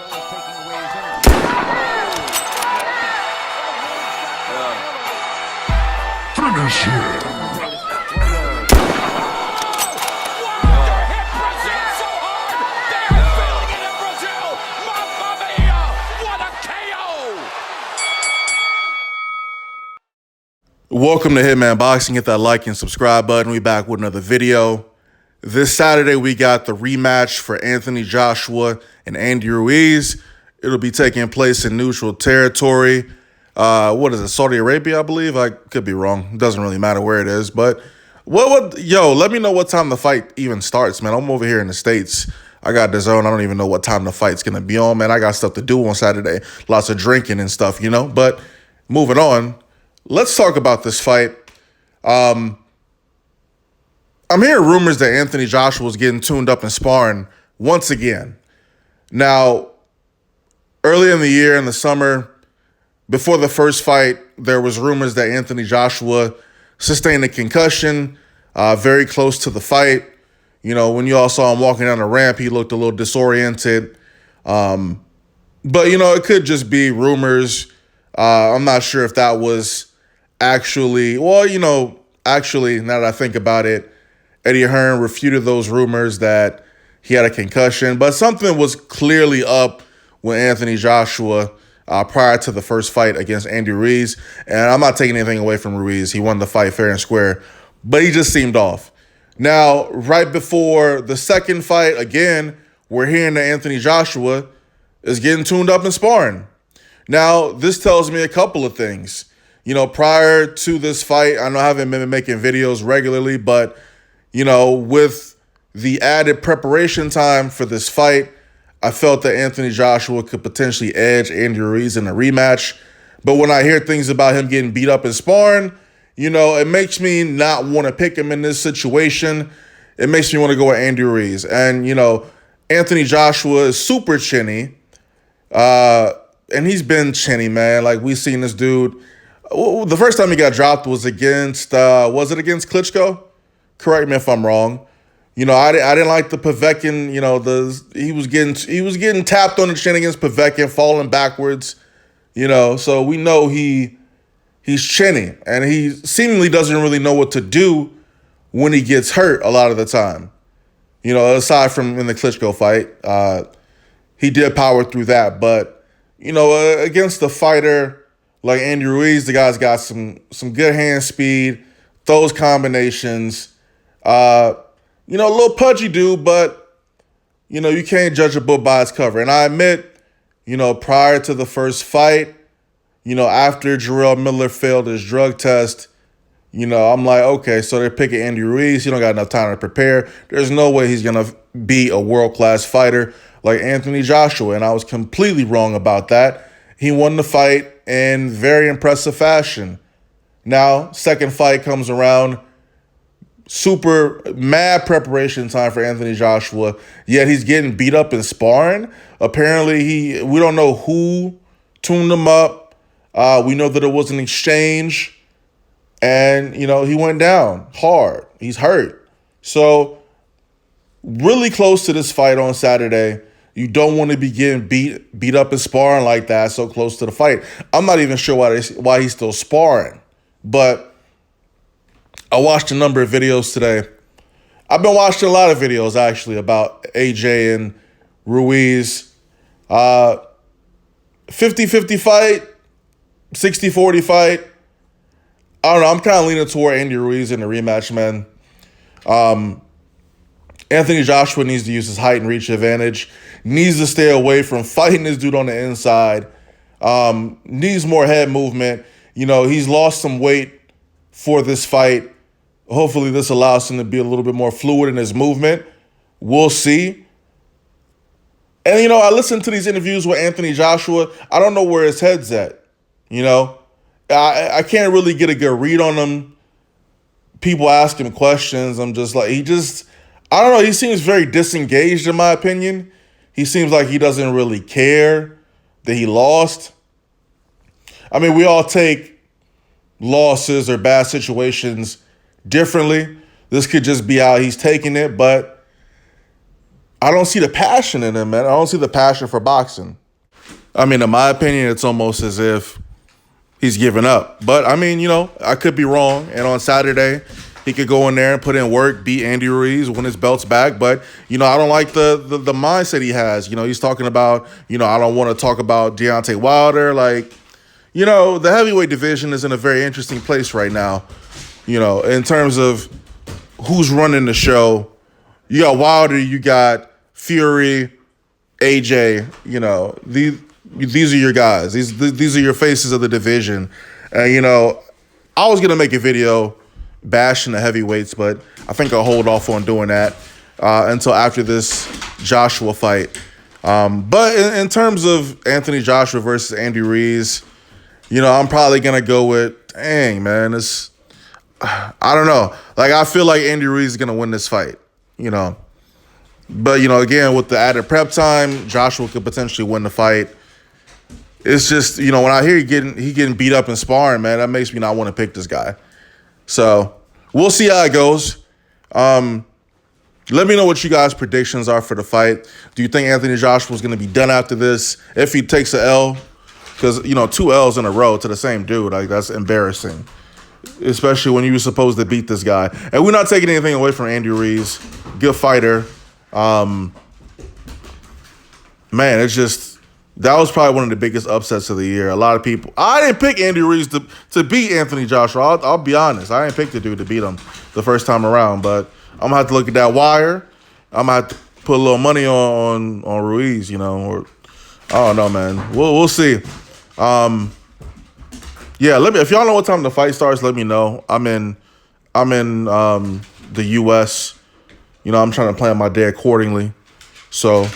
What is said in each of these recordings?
Finish him. Welcome to Hitman Boxing. Hit that like and subscribe button. We back with another video. This Saturday, we got the rematch for Anthony Joshua and Andy Ruiz. It'll be taking place in neutral territory. What is it, Saudi Arabia, I believe? I could be wrong. It doesn't really matter where it is. But, let me know what time the fight even starts, man. I'm over here in the States. I got the zone. I don't even know what time the fight's going to be on, man. I got stuff to do on Saturday. Lots of drinking and stuff, But moving on. Let's talk about this fight. I'm hearing rumors that Anthony Joshua was getting tuned up in sparring once again. Now, early in the year, in the summer, before the first fight, there was rumors that Anthony Joshua sustained a concussion very close to the fight. When you all saw him walking down the ramp, he looked a little disoriented. But, it could just be rumors. I'm not sure if that was actually, now that I think about it, Eddie Hearn refuted those rumors that he had a concussion, but something was clearly up with Anthony Joshua prior to the first fight against Andy Ruiz, and I'm not taking anything away from Ruiz. He won the fight fair and square, but he just seemed off. Now, right before the second fight, again, we're hearing that Anthony Joshua is getting tuned up in sparring. Now, this tells me a couple of things. Prior to this fight, I know I haven't been making videos regularly, but, with the added preparation time for this fight, I felt that Anthony Joshua could potentially edge Andy Ruiz in a rematch. But when I hear things about him getting beat up in sparring, it makes me not want to pick him in this situation. It makes me want to go with Andy Ruiz. And, Anthony Joshua is super chinny. And he's been chinny, man. Like, we've seen this dude. The first time he got dropped was against Klitschko? Correct me if I'm wrong. I didn't like the Povetkin, he was getting tapped on the chin against Povetkin, falling backwards, so we know he's chinny, and he seemingly doesn't really know what to do when he gets hurt a lot of the time. Aside from in the Klitschko fight, he did power through that, but, against the fighter like Andy Ruiz, the guy's got some good hand speed, throws combinations, a little pudgy dude, but, you can't judge a book by its cover. And I admit, prior to the first fight, after Jarrell Miller failed his drug test, I'm like, okay, so they're picking Andy Ruiz. He don't got enough time to prepare. There's no way he's going to be a world-class fighter like Anthony Joshua. And I was completely wrong about that. He won the fight in very impressive fashion. Now, second fight comes around. Super mad preparation time for Anthony Joshua, yet he's getting beat up in sparring. Apparently, we don't know who tuned him up. We know that it was an exchange, and, he went down hard. He's hurt. So, really close to this fight on Saturday. You don't want to be getting beat up in sparring like that so close to the fight. I'm not even sure why he's still sparring, but I watched a number of videos today. I've been watching a lot of videos, actually, about AJ and Ruiz. 50-50 fight, 60-40 fight. I don't know. I'm kind of leaning toward Andy Ruiz in the rematch, man. Anthony Joshua needs to use his height and reach advantage. Needs to stay away from fighting this dude on the inside. Needs more head movement. He's lost some weight for this fight. Hopefully this allows him to be a little bit more fluid in his movement. We'll see. And, I listened to these interviews with Anthony Joshua. I don't know where his head's at. I can't really get a good read on him. People ask him questions. I'm just like, I don't know. He seems very disengaged, in my opinion. He seems like he doesn't really care that he lost. I mean, we all take losses or bad situations differently. This could just be how he's taking it, but I don't see the passion in him, man. I don't see the passion for boxing. I mean, in my opinion, it's almost as if he's given up. But I mean, I could be wrong. And on Saturday, he could go in there and put in work, beat Andy Ruiz, win his belts back. But, I don't like the mindset he has. He's talking about, I don't want to talk about Deontay Wilder. Like, the heavyweight division is in a very interesting place right now, in terms of who's running the show. You got Wilder, you got Fury, AJ, these are your guys. These are your faces of the division. And, I was going to make a video bashing the heavyweights, but I think I'll hold off on doing that until after this Joshua fight. But in terms of Anthony Joshua versus Andy Ruiz, I'm probably going to go with, dang, man, I don't know. Like, I feel like Andy Ruiz is going to win this fight, But, again, with the added prep time, Joshua could potentially win the fight. It's just, when I hear he getting beat up in sparring, man, that makes me not want to pick this guy. So we'll see how it goes. Let me know what you guys' predictions are for the fight. Do you think Anthony Joshua is going to be done after this if he takes an L? Because, 2 L's in a row to the same dude, like, that's embarrassing, especially when you were supposed to beat this guy. And we're not taking anything away from Andy Ruiz. Good fighter. Man, it's just, that was probably one of the biggest upsets of the year. A lot of people, I didn't pick Andy Ruiz to beat Anthony Joshua. I'll be honest. I didn't pick the dude to beat him the first time around, but I'm going to have to look at that wire. I'm going to have to put a little money on Ruiz, or I don't know, man. We'll see. Yeah, if y'all know what time the fight starts, let me know. I'm in the U.S. I'm trying to plan my day accordingly. So,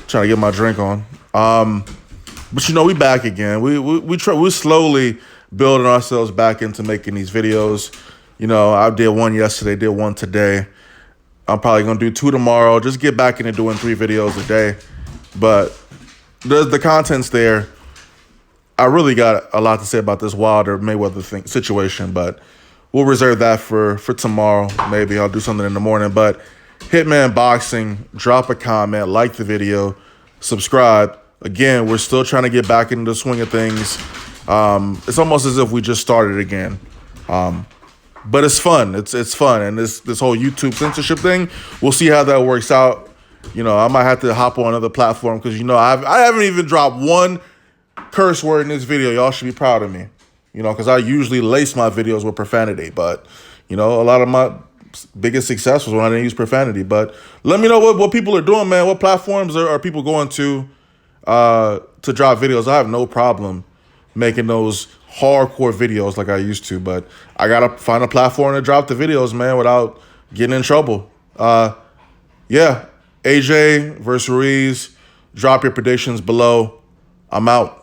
trying to get my drink on. But we back again. We're slowly building ourselves back into making these videos. I did one yesterday, did one today. I'm probably gonna do 2 tomorrow. Just get back into doing 3 videos a day. But the content's there. I really got a lot to say about this Wilder Mayweather situation, but we'll reserve that for tomorrow. Maybe I'll do something in the morning. But Hitman Boxing, drop a comment, like the video, subscribe. Again, we're still trying to get back into the swing of things. It's almost as if we just started again. But it's fun. It's fun. And this whole YouTube censorship thing, we'll see how that works out. I might have to hop on another platform because, I haven't even dropped one curse word in this video. Y'all should be proud of me, because I usually lace my videos with profanity. But, a lot of my biggest success was when I didn't use profanity. But let me know what people are doing, man. What platforms are people going to drop videos? I have no problem making those hardcore videos like I used to, but I got to find a platform to drop the videos, man, without getting in trouble. Yeah, AJ versus Ruiz. Drop your predictions below. I'm out.